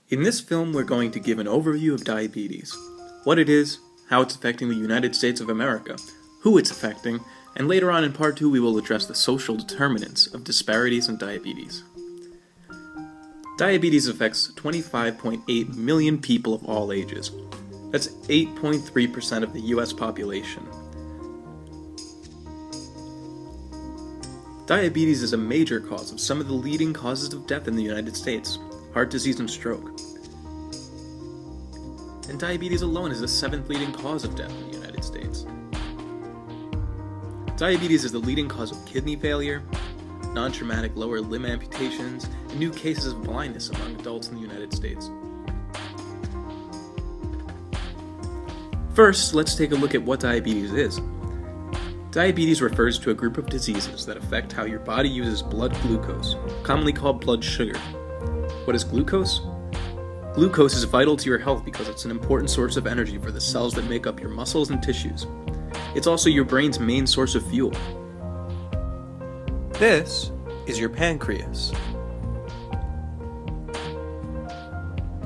In this film, we're going to give an overview of diabetes, what it is, how it's affecting the United States of America, who it's affecting, and later on in part 2 we will address the social determinants of disparities in diabetes. Diabetes affects 25.8 million people of all ages. That's 8.3% of the US population. Diabetes is a major cause of some of the leading causes of death in the United States, heart disease and stroke. And diabetes alone is the 7th leading cause of death in the United States. Diabetes is the leading cause of kidney failure, non-traumatic lower limb amputations, and new cases of blindness among adults in the United States. First, let's take a look at what diabetes is. Diabetes refers to a group of diseases that affect how your body uses blood glucose, commonly called blood sugar. What is glucose? Glucose is vital to your health because it's an important source of energy for the cells that make up your muscles and tissues. It's also your brain's main source of fuel. This is your pancreas.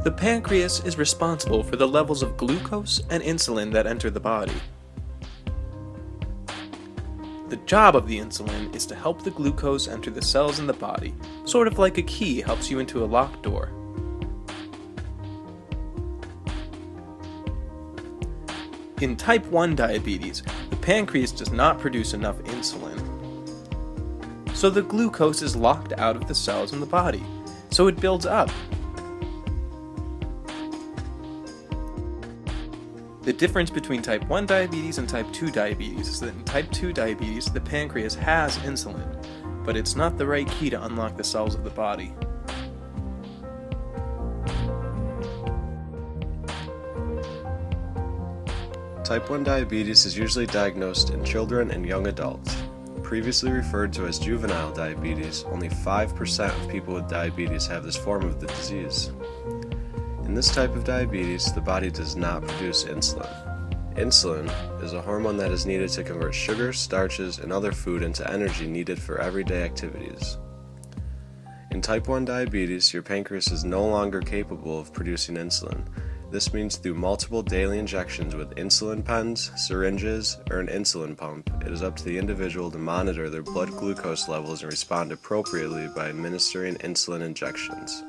The pancreas is responsible for the levels of glucose and insulin that enter the body. The job of the insulin is to help the glucose enter the cells in the body, sort of like a key helps you into a locked door. In type 1 diabetes, the pancreas does not produce enough insulin, so the glucose is locked out of the cells in the body, so it builds up. The difference between type 1 diabetes and type 2 diabetes is that in type 2 diabetes, the pancreas has insulin, but it's not the right key to unlock the cells of the body. Type 1 diabetes is usually diagnosed in children and young adults. Previously referred to as juvenile diabetes, only 5% of people with diabetes have this form of the disease. In this type of diabetes, the body does not produce insulin. Insulin is a hormone that is needed to convert sugar, starches, and other food into energy needed for everyday activities. In type 1 diabetes, your pancreas is no longer capable of producing insulin. This means through multiple daily injections with insulin pens, syringes, or an insulin pump, it is up to the individual to monitor their blood glucose levels and respond appropriately by administering insulin injections.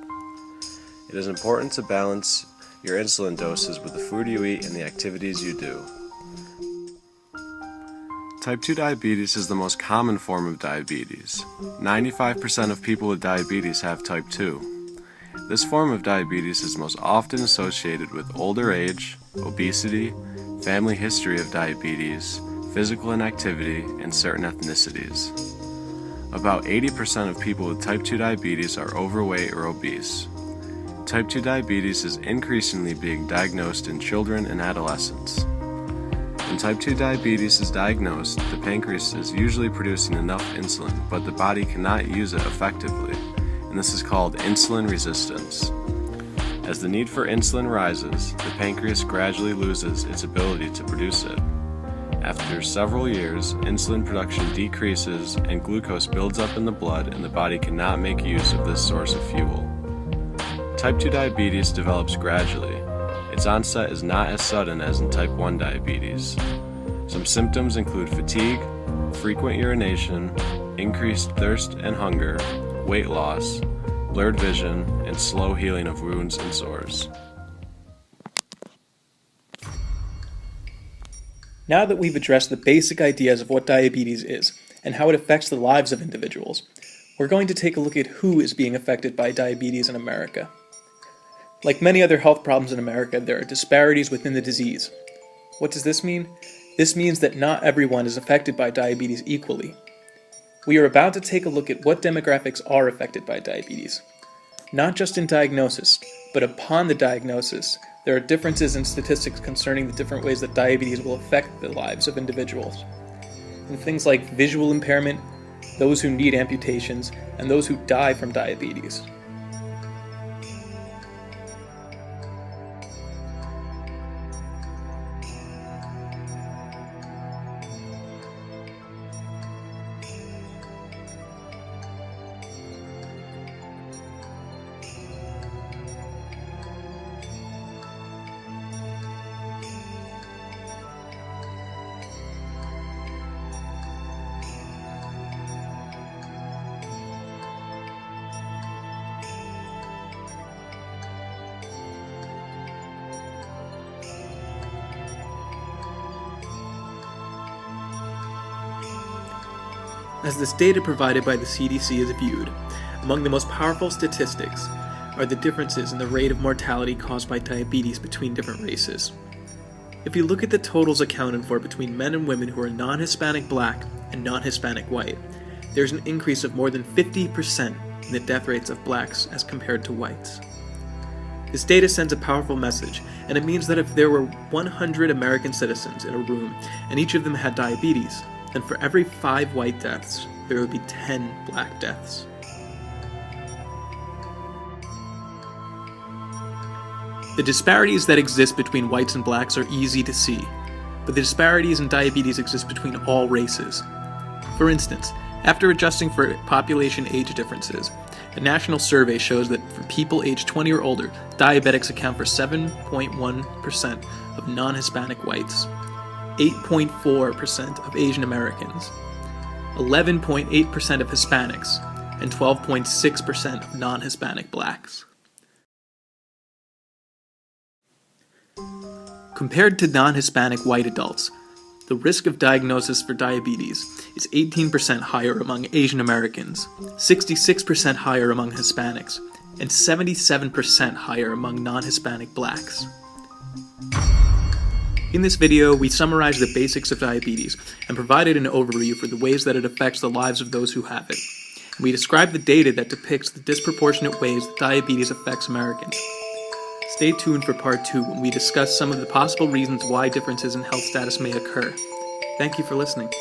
It is important to balance your insulin doses with the food you eat and the activities you do. Type 2 diabetes is the most common form of diabetes. 95% of people with diabetes have type 2. This form of diabetes is most often associated with older age, obesity, family history of diabetes, physical inactivity, and certain ethnicities. About 80% of people with type 2 diabetes are overweight or obese. Type 2 diabetes is increasingly being diagnosed in children and adolescents. When type 2 diabetes is diagnosed, the pancreas is usually producing enough insulin, but the body cannot use it effectively, and this is called insulin resistance. As the need for insulin rises, the pancreas gradually loses its ability to produce it. After several years, insulin production decreases and glucose builds up in the blood, and the body cannot make use of this source of fuel. Type 2 diabetes develops gradually. Its onset is not as sudden as in type 1 diabetes. Some symptoms include fatigue, frequent urination, increased thirst and hunger, weight loss, blurred vision, and slow healing of wounds and sores. Now that we've addressed the basic ideas of what diabetes is and how it affects the lives of individuals, we're going to take a look at who is being affected by diabetes in America. Like many other health problems in America, there are disparities within the disease. What does this mean? This means that not everyone is affected by diabetes equally. We are about to take a look at what demographics are affected by diabetes. Not just in diagnosis, but upon the diagnosis, there are differences in statistics concerning the different ways that diabetes will affect the lives of individuals. And things like visual impairment, those who need amputations, and those who die from diabetes. As this data provided by the CDC is viewed, among the most powerful statistics are the differences in the rate of mortality caused by diabetes between different races. If you look at the totals accounted for between men and women who are non-Hispanic Black and non-Hispanic White, there's an increase of more than 50% in the death rates of Blacks as compared to whites. This data sends a powerful message, and it means that if there were 100 American citizens in a room and each of them had diabetes, then for every 5 white deaths, there would be 10 Black deaths. The disparities that exist between whites and blacks are easy to see, but the disparities in diabetes exist between all races. For instance, after adjusting for population age differences, a national survey shows that for people aged 20 or older, diabetics account for 7.1% of non-Hispanic whites, 8.4% of Asian Americans, 11.8% of Hispanics, and 12.6% of non-Hispanic Blacks. Compared to non-Hispanic white adults, the risk of diagnosis for diabetes is 18% higher among Asian Americans, 66% higher among Hispanics, and 77% higher among non-Hispanic Blacks. In this video, we summarized the basics of diabetes and provided an overview for the ways that it affects the lives of those who have it. We described the data that depicts the disproportionate ways that diabetes affects Americans. Stay tuned for part 2 when we discuss some of the possible reasons why differences in health status may occur. Thank you for listening.